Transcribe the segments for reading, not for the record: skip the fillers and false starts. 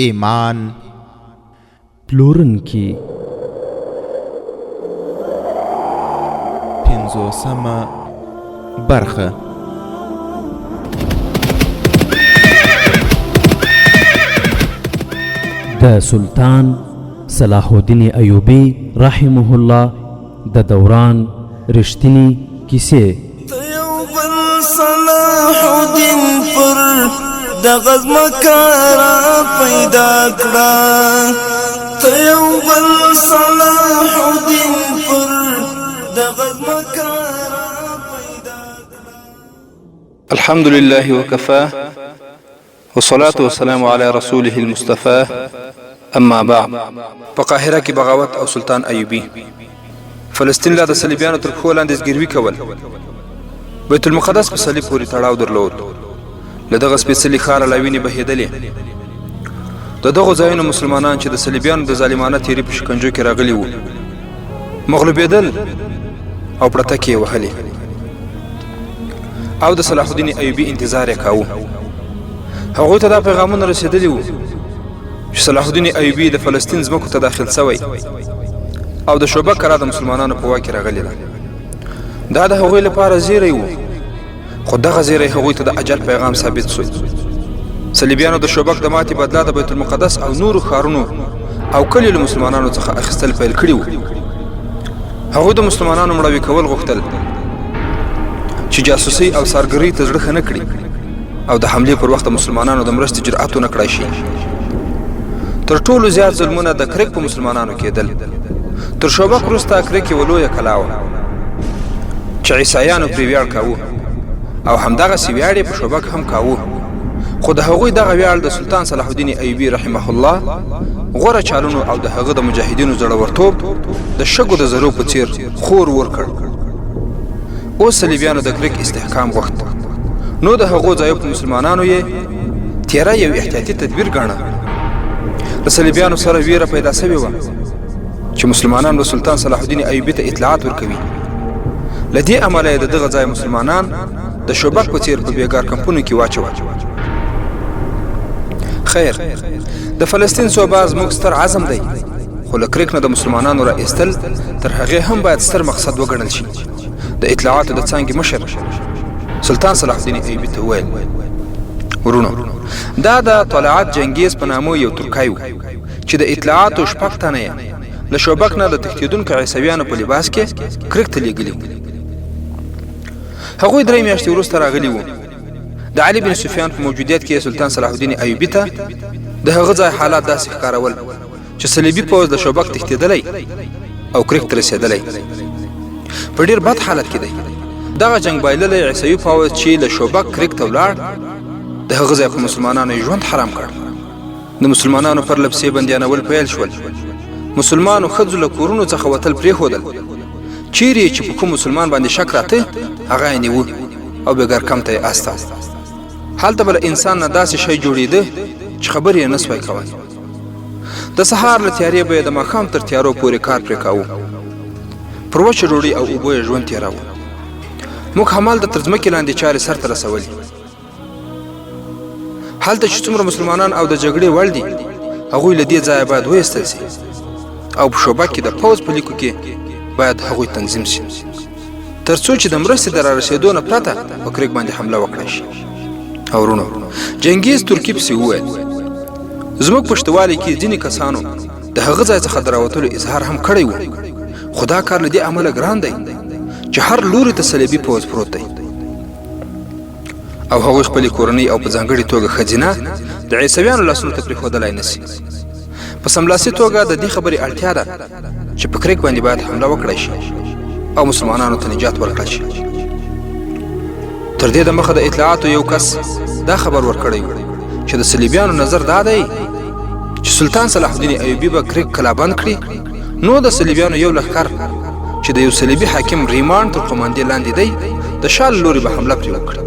ایمان پلورونکي پنځوسمه برخه. د سلطان صلاح الدین ایوبی رحمه الله د دوران رښتینی کیسې. صلاح الدین پر دغه مکارا پیدا کړه، ته یو بل صلاح الدین پر دغه مکارا پیدا کړه. الحمد لله وكفى والصلاة والسلام على رسوله المصطفى. اما بعد. په قاهره کې بغاوت او سلطان ایوبی فلسطین لا د صلیبیانو تر پښو لاندې زګیروي کول، بیت المقدس په صلیب پورې تړاو درلود. له دغه سپېڅلي ښاره لا وینې بهېدلې. د دغو ځایونو مسلمانان چې د صلیبیانو د ظالمانه تیري په شکنجو کې راغلي وو مغلوبېدل او پړتکې یې وهلې او د صلاح الدین ایوبي انتظار یې کاوه. هغوی ته دا پیغامونه رسېدلي وو چې صلاح الدین ایوبي د فلسطین ځمکو ته داخل سوی او د شوبک کلا د مسلمانانو په واک کې راغلې ده. دا د هغوی لپاره زیری وو، خو دغه زیری هغوی ته د اجل پیغام ثابت شو. صلیبیانو د شوبک د ماتې بدله د بیت المقدس او نورو ښارونو او کلیو له مسلمانانو څخه اخیستل پیل کړي وو. هغوی د مسلمانانو مړاوي کول غوښتل چې جاسوسي او سارګرۍ ته زړه ښه نه کړي او د حملې پر وخت د مسلمانانو د مرستې جرأت ونه کړای شي. تر ټولو زیات ظلمونه د کرک په مسلمانانو کېدل. تر شوبک وروسته کرک یوه لویه کلا وه چې عیسایانو پرې ویاړ کاوه او همدغسې ویاړ یې په شوبک هم کاوه. خو د هغوی دغه ویاړ د سلطان صلاح الدین ایوبي رحمه الله غوره چالونو او د هغه د مجاهدینو زړورتوب د شګو د زرو په څیر خور ورکړ. اوس صلیبیانو د کرک استحکام غوښت، نو د هغو ځایو په مسلمانانو یې تیره یو احتیاطي تدبیر ګاڼه. د صلیبیانو سره ویره پیدا سوې وه چې مسلمانان به سلطان صلاح الدین ایوبي ته اطلاعات ورکوي. له دې امله یې د دغه ځای مسلمانان د شوبک په څیر په بیګار کمپونو کې واچول. خیر، د فلسطین صوبه زموږ ستر عزم دی، خو له کرک نه د مسلمانانو را ایستل تر هغې هم باید ستر مقصد وګڼل شي. د اطلاعاتو د څانګې مشر سلطان صلاح الدین ایوبي ته وویل: ورونو، دا د طلعت جنګیز په نامه یو ترکی و چې د اطلاعاتو شپږ تنه یې له شوبک نه د تښتېدونکو عیسویانو په لباس کې کرک ته لېږلي. هغوی 3 میاشتې وروسته راغلي وو. د علي بن سفیان په موجودیت کې سلطان صلاح الدین ایوبي ته د هغه ځای حالات داسې ښکارول چې صلیبي پوځ د شوبک تښتېدلی او کرک ته رسېدلی په ډېر بد حالت کې دی. دغه جنګ بایللی عیسوي پوځ چې له شوبک کرک ته ولاړ د هغه ځای په مسلمانانو یې ژوند حرام کړ. د مسلمانانو پر لپسې بندیانول پیل شول. مسلمانو ښځو له کورونو څخه وتل پرېښودل. چیرې چې په کوم مسلمان باندې شک راته هغه یې نیوه او بېګار کم ته یې استاوه. هلته به له انسان نه داسې شی جوړېده چې خبرې یې نه سوای کولی. د سهار له تیارې به یې د ماښام تر تیارو پورې کار پرې کاوه. پر وچه ډوډۍ او اوبو یې ژوند تېراوه. موږ همالته تر ځمکې لاندې چارې سرته رسولې. هلته چې څومره مسلمانان او د جګړې وړ دي هغوی له دې ځایه باید وایستل شي او په شوبک کې د پوځ په لیکو کې باید هغوی تنظیم شي تر څو چې د مرستې د رارسېدو نه پرته په کرک باندې حمله وکړای شي. او ورونو، جنګیز ترکي پسې وویل: زموږ پشتوالي کې ځینې کسانو د هغه ځای څخه د راوتلو اظهار هم کړی و، خو دا کار له دې امله ګران دی چې هر لوري ته صلیبي پوځ پروت دی او هغوی خپلې کورنۍ او په ځانګړې توګه ښځینه د عیسویانو لاسونو ته پرېښودلی نه شي. په سملاسي توګه د دې خبرې اړتیا ده چې په کرک باندې باید حمله وکړای شي او مسلمانانو ته نجات ورکړل شي. تر دې د مخه د اطلاعاتو یو کس دا خبر ورکړی و چې د صلیبیانو نظر دا دی چې سلطان صلاح الدین ایوبي به کرک کلابند کړي. نو د صلیبیانو یو لښکر چې د یو صلیبي حاکم ریمان تر قوماندې لاندې دی د شال لوري به حمله پرې وکړي.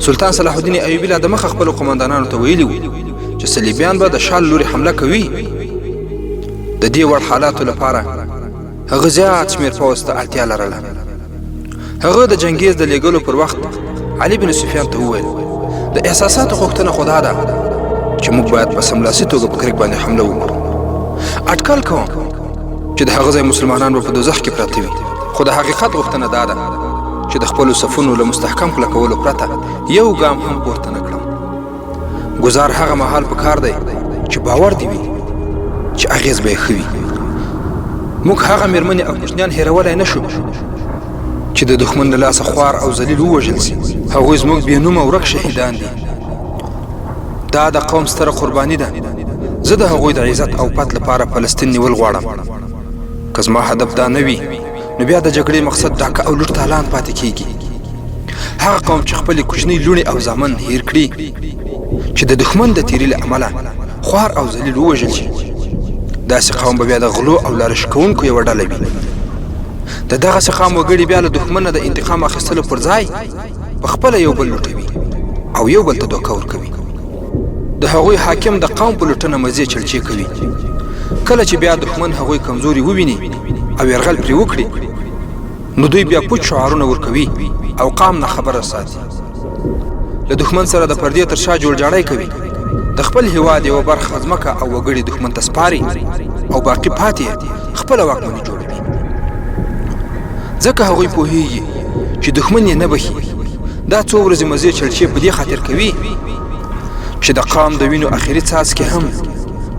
سلطان صلاح الدین ایوبي لا د مخه خپلو قوماندانانو ته ویلي و چې صلیبیان به د شال لوري حمله کوي. د دې وړ حالاتو لپاره هغه زیات شمېر پوځ ته اړتیا لرله. هغه د جنګیز د لېږلو پر وخت علي بن سفیان ته وویل: د احساساتو غوښتنه خو دا ده چې موږ باید په سملاسي توګه په کرک باندې حمله وکړو. اټکل کوم چې د هغه ځای مسلمانان به په دوزخ کې پراته وي، خو د حقیقت غوښتنه دا ده چې د خپلو صفونو له مستحکم کلکولو پرته یو ګام هم پورته نه کړم. ګزار هغه مهال په کار دی چې باور دی وي چې اغېز به یې ښه وي. موږ هغه مېرمنې او کوچنیان هېرولی نه شو چې د دښمن له لاسه خوار او ذلیل ووژل سي. هغوی زموږ بېنومه ورک شهیدان دي. دا د قوم ستره قرباني ده. زه د هغوی د عزت او پت لپاره فلسطین نیول غواړم. که زما هدف دا نه وي نو بیا د جګړې مقصد ډاکه او لوټ تالان پاتې کیږي. هغه قوم چې خپلې کوچنۍ لوڼې او زامن هیر کړي چې د دښمن د تیري له امله خوار او ذلیل ووژل شي، داسې قوم به بیا د غلو او لارښ کوونکو یوه ډله وي. د دغسې قوم وګړي بیا له دښمن نه د انتقام اخیستلو پر ځای په خپله یو بل لوټوي او یو بل ته دوکه ورکوي. د هغوی حاکم د قوم په لوټنه مزې چلچې کوي. کله چې بیا دښمن هغوی کمزوري وویني او یرغل پرې وکړي نو دوی بیا پوچ شعارونه ورکوي او قام نه خبره ساتي. له دښمن سره د پردې تر شا جوړجاړی کوي. د خپل هیواد یوه برخه ځمکه او وګړي دښمن ته سپاري او باقي پاتې خپله واکمني جوړوي. ځکه هغوی پوهیږي چې دښمن یې نه بخي. دا څو ورځې مزې چلچې په دې خاطر کوي چې د قام د وینو اخري څاڅکي هم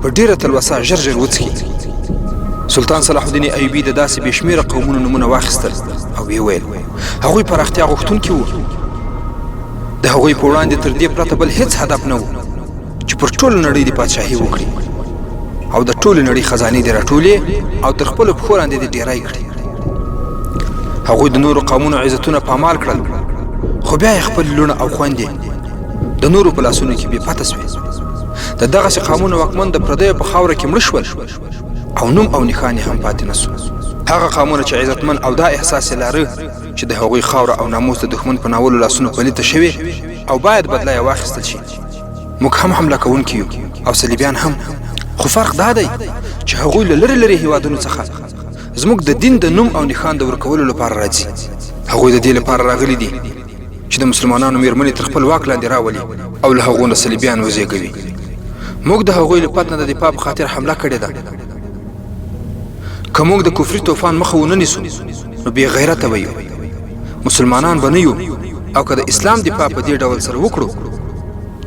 په ډیره تلوسه ژر ژر وڅښي. سلطان صلاح الدین ایوبي د داسې بې شمېره قومونو نومونه واخیستل او ویې ویل هغوی پراختیا غوښتونکي وو. د هغوی په وړاندې تر دې پرته بل هیڅ هدف نه و چې پر ټوله نړۍ د پادشاهي وکړي او د ټولې نړۍ خزانې دې راټولې او تر خپلو پښو لاندې دې ډیری کړي. هغوی د نورو قومونو عزتونه پامال کړل، خو بیا یې خپل لوڼه او خویندې د نورو په لاسونو کې بې پته سوې. د دغسې قومونو واکمن د پردیو په خاوره کې مړه شول او نوم او نښان یې هم پاتې نه سو. هغه قومونه چې عزتمن او دا احساس یې لاره چې د هغوی خاوره او ناموس د دښمن په ناولو لاسونو پلیته شوې او باید بدله یې واخیستل شي. موږ هم حمله کوونکي یو او صلیبیان هم، خو فرق دا دی چې هغوی له لرې لرې هیوادونو څخه زموږ د دین د نوم او نښان د ورکولو لپاره راځي. هغوی د دې لپاره راغلي دي چې د مسلمانانو مېرمنې تر خپل واک لاندې راولي او له هغو نه صلیبیان وزېږوي. موږ د هغوی له پت نه د دفاع په خاطر حمله کړې ده. که موږ د کفري طوفان مخه ونه نیسو نو بې غیرته به یو، مسلمانان به نه یو. او که د اسلام دفاع په دې ډول سره وکړو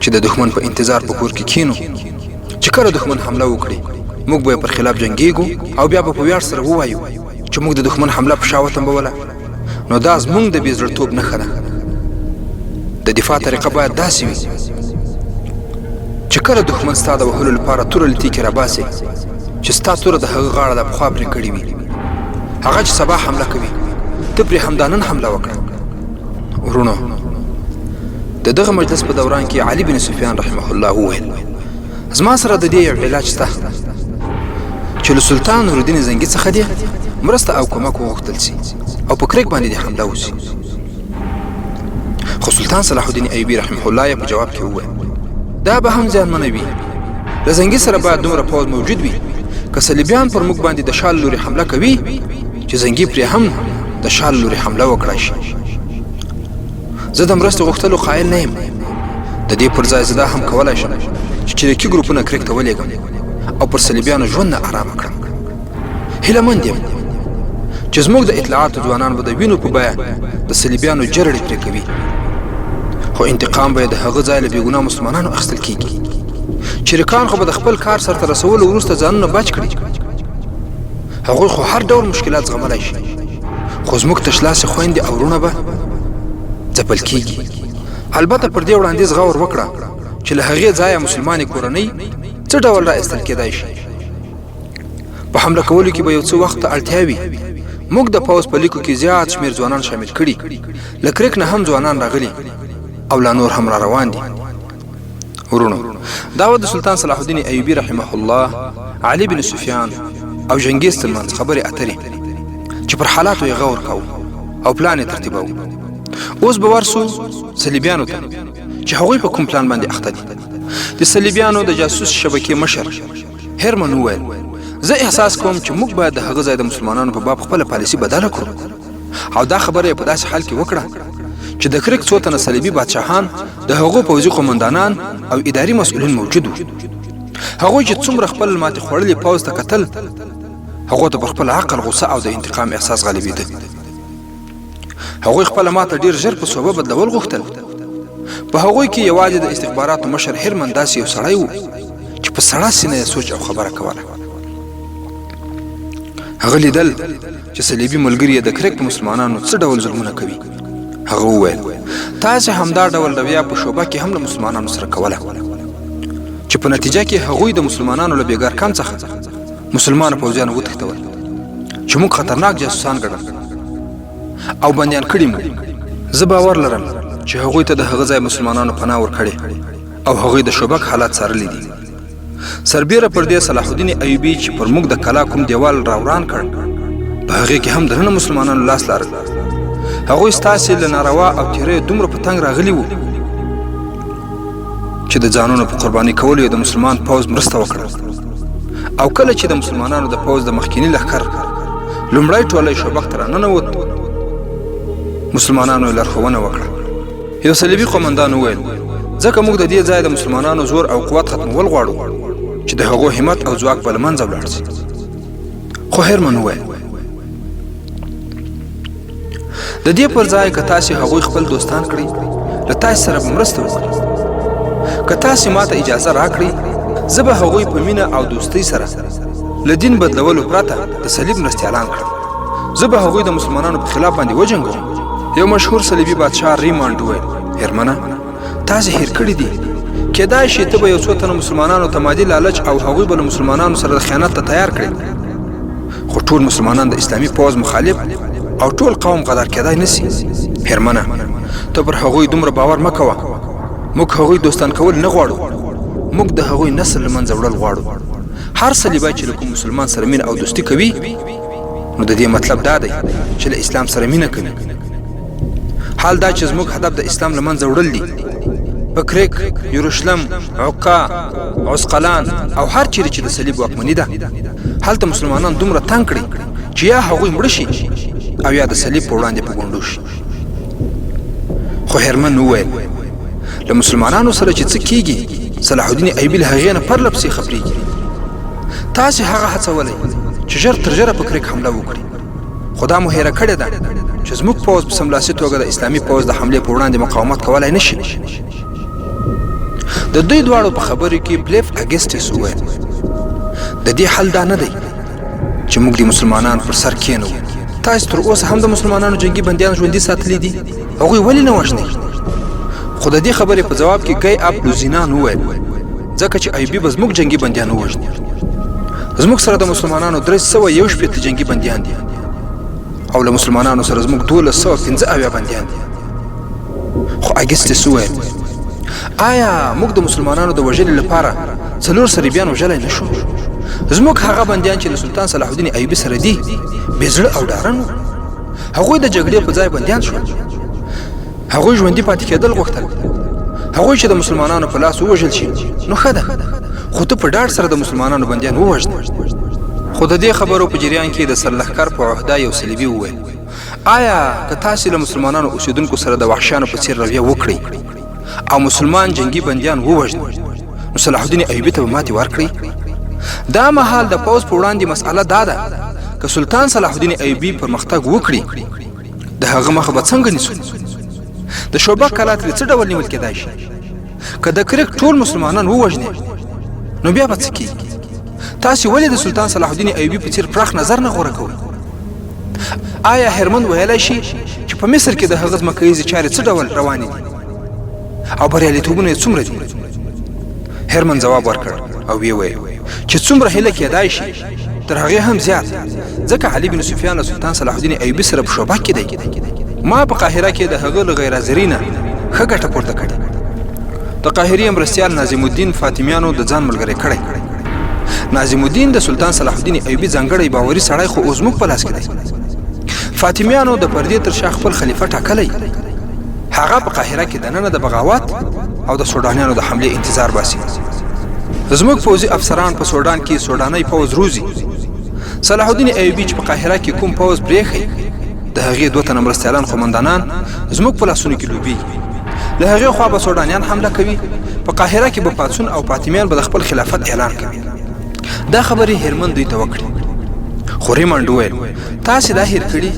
چې د دښمن په انتظار په کور کې کینو چې کله دښمن حمله وکړي موږ به یې پر خلاف جنګیږو او بیا به په ویاړ سره ووایو چې موږ د دښمن حمله په شا وتمبوله، نو دا زموږ د بې زړهتوب نښه ده. د دفاع طریقه باید داسې وي چې کله دښمن ستا د وهلو لپاره توره له تیکې راباسي چې ستا توره د هغه غاړه لا پخوا پرې کړې وي، هغه چې سبا حمله کوي ته پرې همدا نن حمله وکړه. ورونو، د دغه مجلس په دوران کې علي بن سفیان رحمه الله وویل زما سره د دې یو علاج شته چې له سلطان نورالدین زنګي څخه دې مرسته او کومک وغوښتل سي او په کرک باندې دې حمله وسي. خو سلطان صلاح الدین ایوبي رحمه الله یې په جواب کې وویل دا به هم زیانمنه وي. له زنګي سره باید دومره پوځ موجود وي که صلیبیان پر موږ باندې د شال لوري حمله کوي چې زنګي پرې هم د شال لوري حمله وکړای شي. زه د مرستې غوښتلو قایل نه یم. د دې پر ځای زه دا هم کولی شم چې چریکي ګروپونه کرک ته ولېږم او پر صلیبیانو ژوند نه ارامه کړم. هیله مند یم چې زموږ د اطلاعاتو ځوانان به د وینو په بیه د صلیبیانو جرړې پرې کوي، خو انتقام به یې د هغه ځای له بېګناه مسلمانانو اخیستل کېږي. چریکان خو به د خپل کار سرته رسولو وروسته ځانونه بچ کړي. هغوی خو هر ډول مشکلات زغملی شي، خو زموږ تشلاسې خویندې او وروڼه به ځپل کېږي. البته پر دې وړاندیز غور وکړه چې له هغې ځایه مسلمانې کورنۍ څه ډول را ایستل کېدای شي. په حمله کولو کې به یو څه وخت ته اړتیا وي. موږ د پوځ په لیکو کې زیات شمېر ځوانان شامل کړي، له کرک نه هم ځوانان راغلي او لا نور هم را روان دي. ورونو، دا و د سلطان صلاح الدین ایوبي رحمه الله، علي بن سفیان او جنګیز ترمنځ خبرې اترې چې پر حالاتو یې غور کوو او پلان یې ترتیبوو. اوس به ورسو صلیبیانو ته چې هغوی په کوم پلان باندې اخته دي. د صلیبیانو د جاسوس شبکې مشر هرمن وویل زه احساس کوم چې موږ باید د هغه ځای د مسلمانانو په باب خپله پالیسي بدله کړو او دا خبره یې په داسې حال کې وکړه چې د کرک څو تنه صلیبي بادشاهان د هغو پوځي قومندانان او اداري مسؤلین موجود وو. هغوی چې څومره خپل ماتې خوړلي پوځ ته کتل، هغو ته پر خپل عقل غوسه او د انتقام احساس غالبېده. هغوی خپله ماته ډېر ژر په صوبه بدلول غوښتل. په هغوی کې یوازې د استخباراتو مشر هرمن داسې یو سړی و چې په سړه سینه یې سوچ او خبره کوله. هغه لیدل چې صلیبي ملګري یې د کرک په مسلمانانو څه ډول ظلمونه کوي. هغه وویل تاسې همدا ډول رویه په شوبه کې هم له مسلمانانو سره کوله، چې په نتیجه کې هغوی د مسلمانانو له بېګار کم څخه مسلمانو پوځیانو وتښتول چې موږ خطرناک جاسوسان ګڼل او بندیان کړي مو. زه باور لرم چې هغوی ته د هغه ځای مسلمانانو پناه ورکړې او هغوی د شوبک حالات څارلي دي. سربیره پر دې صلاح الدین ایوبي چې پر موږ د کلا کوم دیوال راوران کړ، په هغې کې هم دننه مسلمانانو لاس لرل. هغوی ستاسې له ناروا او تیریو دومره په تنګ راغلي وو چې د ځانونو په قرباني کولو یې د مسلمان پوځ مرسته وکړه. او کله چې د مسلمانانو د پوځ د مخکیني لښکر لومړی ټولی شوبک ته راننوت، مسلمانانو یې لارښوونه وکړه. یو صلیبي قومندان وویل ځکه موږ د دې ځای د مسلمانانو زور او قوت ختمول غواړو چې د هغو همت او ځواک به له منځه ولاړ شي. خو هرمن وویل د دې پر ځای که تاسې هغوی خپل دوستان کړئ، له تاسې سره به مرسته وکړي. که تاسې ماته اجازه راکړئ، زه به هغوی په مینه او دوستۍ سره له دین بدلولو پرته د صلیب مرستیالان کړم. زه به هغوی د مسلمانانو په خلاف باندې وجنګوم. یو مشهور صلیبي بادشاه ریماند وویل هرمنه تاسې هیر کړي دي، کېدای شي ته به یو څو تنه مسلمانانو ته مادي لالچ او هغوی به له مسلمانانو سره د خیانت ته تیار کړي، خو ټول مسلمانان د اسلامي پوځ مخالف او ټول قوم غدار کېدای نسی. هرمنه ته پر هغوی دومره باور مه کوه. موږ هغوی دوستان کول نه غواړو، موږ د هغوی نسل له منځه وړل غواړو. هر صلیبی چې له کوم مسلمان سره مینه او دوستي کوي، نو د دې مطلب دا دی چې له اسلام سره مینه کوي. حال دا چې زموږ هدف د اسلام له منځه وړل دي. په کرک، یروشلم، عکا، عسقلان او هر چیرې چې د صلیب واکمني ده، هلته مسلمانان دومره تنګ کړي چې یا هغوی مړه شي او یا د صلیب په وړاندې په ګونډو شي. خو هرمن وویل له مسلمانانو سره چې څه کیږي، صلاح الدین ایوبي له هغې نه پرله پسې خبرېږي. تاسې هغه هڅولی چې ژر تر ژره په کرک حمله وکړي، خو دا مو هیره کړې ده چې زموږ پوځ په سملاسي توګه د اسلامي پوځ د حملې په وړاندې مقاومت کولی نه شي. د دوی دواړو په خبرو کې بلیف اګسټس وویل د دې حل دا نه دی چې موږ د مسلمانانو پر سر کېنو. تاسې تر اوسه هم د مسلمانانو جنګي بندیان ژوندي ساتلي دي، هغوی ولې نه وژنئ؟ خو د دې خبرې په جواب کې ګی اپ لوزینان وویل ځکه چې ایوبي به زموږ جنګي بندیان ووژني. زموږ سره د مسلمانانو 361 جنګي بندیان دي او له مسلمانانو سره زموږ 1215 بندیان دي. خو اګسټس وویل آیا موږ د مسلمانانو د وژلې لپاره 4 صلیبیان وژلی نه شو؟ زموږ هغه بندیان چې له سلطان صلاح الدین ایوبي سره دي بې زړه او ډارن وو، هغوی د جګړې په ځای بندیان شول. هغوی ژوندي پاتې کېدل غوښتل. هغوی چې د مسلمانانو په لاس ووژل شي نو ښه ده، خو ته په ډاډ سره د مسلمانانو بندیان ووژنه. خو د دې خبرو په جریان کې د سرلښکر په عهده یو صلیبي وویل آیا که تاسې له مسلمانانو اوسېدونکو سره د وحشیانو په څېر رویه وکړئ او مسلمان جنګي بندیان ووژنئ، نو صلاح الدین ایوبي ته به ماتې ورکړئ؟ دا مهال د پوځ په وړاندې مسئله دا ده که سلطان صلاح الدین ایوبي پرمختګ وکړي، د هغه مخه به څنګه نیسو؟ د شوبک کلا ترې څه ډول نیول کېدای شي؟ که د کرک ټول مسلمانان ووژنې نو بیا به څه کېږي؟ تاسې ولې د سلطان صلاح الدین ایوبي په څېر پراخ نظر نه غوره کوئ؟ آیا هرمن ویلی شي چې په مصر کې د هغه ځمکهیزې چارې څه ډول روانې دي او بریالیتوبونه یې څومره دي؟ هرمن ځواب ورکړ او ویې ویل چې څومره هیله کېدای شي تر هغې هم زیات، ځکه علي بن سفیان له سلطان صلاح الدین ایوبي سره په شوبک کې دی. ما په قاهره کې د هغه له غیر حاضرۍ نه ښه ګټه پورته کړې. د قاهرې مرستیال ناظم الدین فاطمیانو د ځان ملګری کړی. ناظم الدین د سلطان صلاح الدین ایوبي ځانګړی باوري سړی خو اوس موږ په لاس کې دی. فاطمیانو د پردې تر شا خپل خلیفه ټاکلی. هغه په قاهره کې دننه د بغاوت او د سوډانیانو د حملې انتظار باسي. زموږ پوځي افسران په سوډان کې سوډاني پوځ روزي. صلاح الدین ایوبي چې په قاهره کې کوم پوځ پرېښی د هغې 2 تنه مرستیالان قومندانان زموږ په لاسونو کې لوبېږي. له هغې خوا به سوډانیان حمله کوي، په قاهره کې به پاڅون او فاطمیان به د خپل خلافت اعلان کوي. دا خبرې هرمن دوی ته وکړي. خو ریمنډ وویل تاسې دا هېر کړي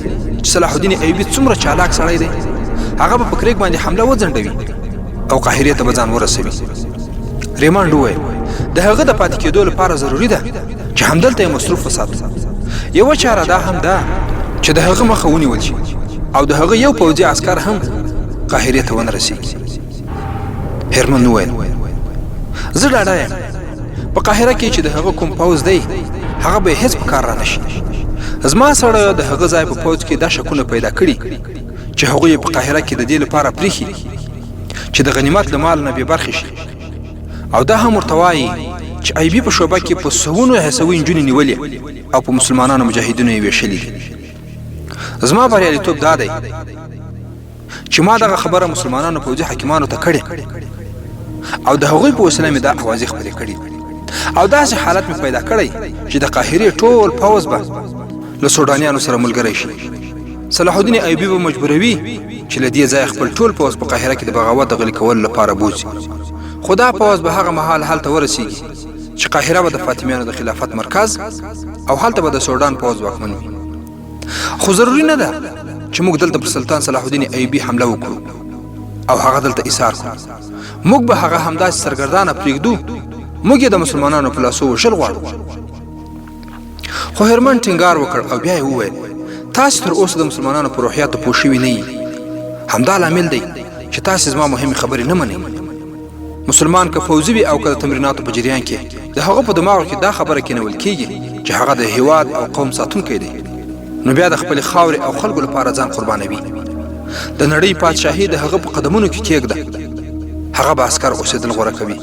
چې صلاح الدین ایوبي څومره چالاک سړی دی. هغه به په کریک باندې حمله وځنډوي او قاهرې ته به ځان ورسوي. ریمنډ وویل د هغه د پاتې کېدو لپاره ضروري ده چې همدلته یې مصروف وساتو. یوه چاره دا هم ده چې د هغه مخه ونیول شي او د هغه یو پوځي عسکر هم قاهرې ته ونه رسېږي. هرمن وویل زه ډاډه یم په قاهره کې چې د هغه کوم پوځ دی هغه به هیڅ په کار را نشي. زما سره د هغه ځای په پوځ کې دا شکونه پیدا کړي چې هغوی په قاهره کې د دې لپاره پریښي چې د غنیمت له مال نه بې برخې شي. او دا هم ورته وایي چې ایوبي په شعبه کې په سوونو حسوي نجونې نیولې او په مسلمانانو مجاهدینو یې ویشلي دي. زما بریالیتوب دا دی چې ما دغه خبره مسلمانانو پوځي حکیمانو ته کړې او د هغوی په وسیله مې دا اوازې خپرې کړي او داسې حالت مې پیدا کړی چې د قاهرې ټول پوځ به له سوډانیانو سره ملګری شي. صلاح الدین ایوبي به مجبوروي چې له دې ځایه خپل ټول پوځ په قاهره کې د بغاوت د غلي کولو لپاره بوځي. خو دا پوځ به هغه مهال هلته ورسیږي چې قاهره به د فاطمیانو د خلافت مرکز او هلته به د سوډان پوځ واکمن وي. خو ضروري نه ده چې موږ دلته پر سلطان صلاح الدین ایوبي حمله وکړو او هغه دلته ایثار کړو. موږ به هغه همداسې سرګردانه پرېږدو. موږ یې د مسلمانانو په لاسو وژل غواړو. خو هرمن ټینګار وکړ او بیا یې وویل تاسې تر اوسه د مسلمانانو په روحیاتو پوه شوي نه یي. همدا لامل دی چې تاسې زما مهمې خبرې نه منئ. مسلمان که فوزي وي او که د تمریناتو په جریان کې د هغه په دماغو کې دا خبره کېنول کېږي چې هغه د هیواد او قوم ساتونکی دی نو بیا د خپلې خاورې او خلکو لپاره ځان قربانوي. د نړۍ پادشاهي د هغه په قدمونو کې کېږده. هغه به عسکر اوسېدل غوره کوي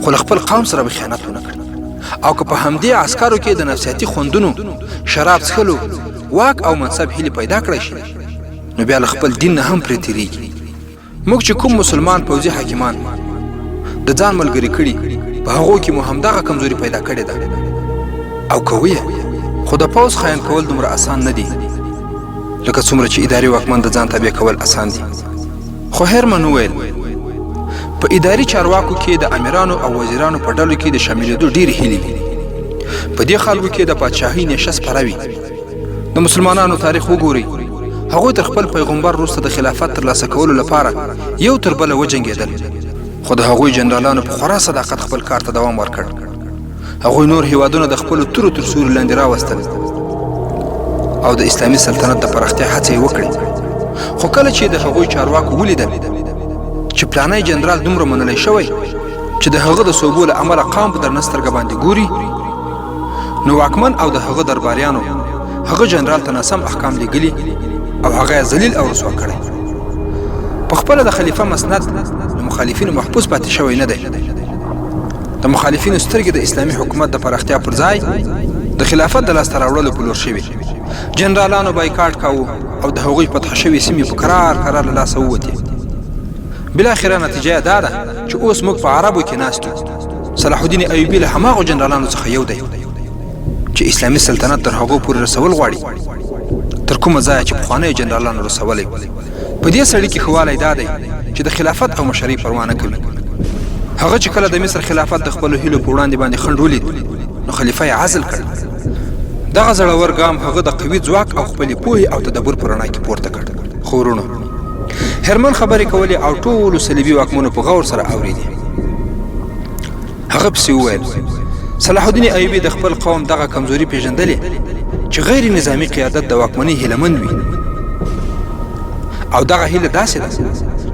خو له خپل قوم سره به خیانت ونه کړي. او که په همدې عسکرو کې د نفسیاتي خوندونو، شراب څښلو، واک او منصب هیلې پیدا کړی شي نو بیا له خپل دین نه هم پرې تېرېږي. موږ چې کوم مسلمان پوځي حاکمان د ځان ملګري کړي په هغو کې مو همدغه کمزوري پیدا کړې ده او کوي. خو د پوځ خاین کول دومره اسان نه دي لکه څومره چې اداري واکمن د ځان تابع کول اسان دي. خو هرمن وویل په اداري چارواکو کې د امیرانو او وزیرانو په ډلو کې د شاملېدو ډېرې هیلې وي. په دې خلکو کې د پادشاهۍ نشه سپره وي. د مسلمانانو تاریخ وګورئ. هغوی تر خپل پیغمبر وروسته د خلافت ترلاسه کولو لپاره یو تر بله وجنګېدل. خو د هغوی جنرالانو په خورا صداقت خپل کار ته دوام ورکړ. هغوی نور هیوادونه د خپلو تورو تر سیوري لاندې راوستل او د اسلامي سلطنت د پراختیا هڅې یې وکړې. خو کله چې د هغوی چارواکو ولیدل چې پلانی جنرال دومره منلی شوی چې د هغه د صوبو له امله قوم په درنه سترګه باندې ګوري نو واکمن او د هغه درباریانو هغه جنرال ته ناسم احکام لیږلي او هغه یې ذلیل او رسوا کړی. په خپله د خلیفه مسند د مخالفینو محبوس پاتې شوی نه دی. د مخالفینو سترګې د اسلامي حکومت د پراختیا پر ځای د خلافت د لاسته راوړلو په لور شوي. جنرالانو بایکاټ کاوه او د هغوی فتح شوي سیمې په قرار له لاسه ووتې. بالاخره نتیجه دا ده چې اوس موږ په عربو کې ناست یو. صلاح الدین ایوبي له هماغو جنرالانو څخه یو دی چې اسلامي سلطنت تر هغو پورې رسول غواړي تر کومه ځایه چې پخوانیو جنرالانو رسولی. په دې سړي کې ښه والی دا دی چې د خلافت او مشرۍ پروا نه کوي. هغه چې کله د مصر خلافت د خپلو هیلو په وړاندې باندې خنډ ولید نو خلیفه یې عزل کړ. دغه زړور ګام هغه د قوي ځواک او خپلې پوهې او تدبر په رڼا کې پورته کړ. خو وروڼو هرمن خبرې کولې او ټولو صلیبي واکمنو په غور سره اورېدې. هغه پسې وویل صلاح الدین ایوبي د خپل قوم دغه کمزوري پېژندلې چې غیر نظامي قیادت د واکمنۍ هیلهمند وي او دغه هیله داسې ده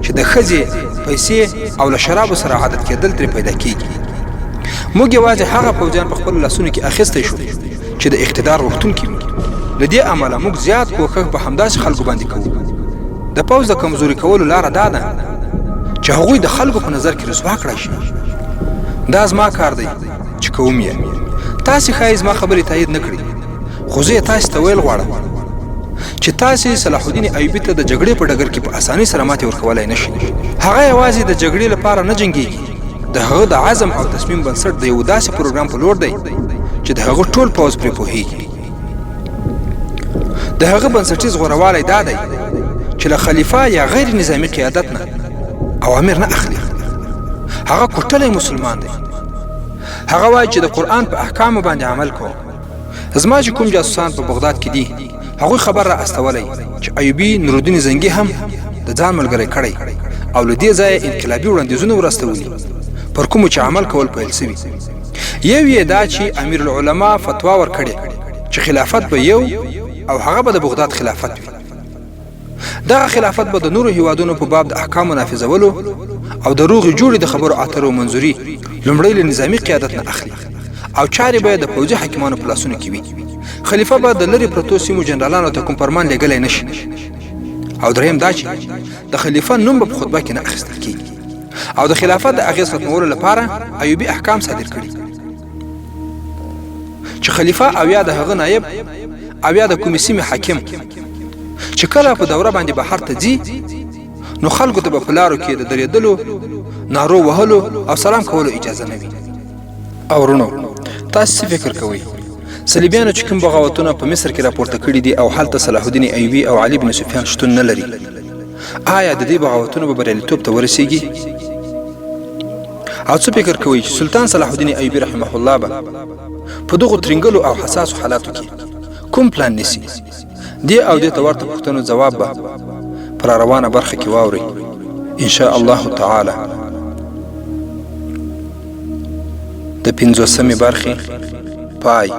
چې د ښځې، پیسې او له شرابو سره عادت کېدل ترې پیدا کېږي. موږ یوازې هغه پوځیان په خپلو لاسونو کې اخیستی شو چې د اقتدار غوښتونکي وي. له دې امله موږ زیات کوښښ په همداسې خلکو باندې کوو. د پوځ د کمزوري کولو لاره دا ده چې هغوی د خلکو په نظر کې رسوا کړای شي. دا زما کار دی چې کوم یې. تاسې ښایي زما خبرې تایید نه کړي خو زه یې تاسې ته ویل غواړم چې تاسې صلاح الدین ایوبي ته د جګړې په ډګر کې په اسانۍ سره ماتې ورکولی نه شي. هغه یوازې د جګړې لپاره نه جنګېږي. د هغه د عزم او تصمیم بنسټ د یو داسې پروګرام په لور دی چې د هغه ټول پوځ پرې پوهېږي. د هغه بنسټیز غوروالی دا دی چې له خلیفه یا غیر نظامی قیادت نه اوامر نه اخلي. هغه کوټلی مسلمان دی. هغه وایي چې د قرآن په احکامو باندې عمل کوم. زما چې کوم جاسوسان په بغداد کې دي هغوی خبر را استولی چې ایوبي نورالدین زنګي هم د ځان ملګری کړی او له دې ځایه انقلابي وړاندیزونه ورستولي پر کومو چې عمل کول پیل سوي. یو یې دا چې امیر العلما فتوا ورکړې چې خلافت به یو او هغه به د بغداد خلافت وي. دغه خلافت به د نورو هیوادونو په باب د احکامو نافذولو او د روغې جوړې د خبرو اترو منظوري لومړی له نظامي قیادت نه اخلي او چارې به د پوځي حکیمانو په لاسونو کې وي. خلیفه به د لرې پرتو سیمو جنرالانو ته کوم فرمان لېږلی نه شي. او دریم دا چې د خلیفه نوم به په خطبه کې نه اخیستل کېږي او د خلافت د اغېز ختمولو لپاره ایوبي احکام صادر کړي چې خلیفه او یا د هغه نایب او یا د کومې سیمې حاکم چې کله په دوره باندې بهر ته ځي نو خلکو ته به په لارو کې د درېدلو، نارو وهلو او سلام کولو اجازه نه وي. او ورونو تاسو څه فکر کوئ؟ صلیبیانو چې کوم بغاوتونه په مصر کې راپورته کړي دي او هلته صلاح الدین ایوبي او علي بن سفیان شتون نه لري، آیا د دې بغاوتونو به بریالیتوب ته ورسیږي؟ او څه فکر کوئ چې سلطان صلاح الدین ایوبي رحمه الله به په دغو ترنګلو او حساسو حالاتو کې کوم پلان نیسي؟ دې او دې ته ورته پوښتنو ځواب به پر روانه برخه کې واورئ ان شاء الله تعالی. د 50مې برخې پای.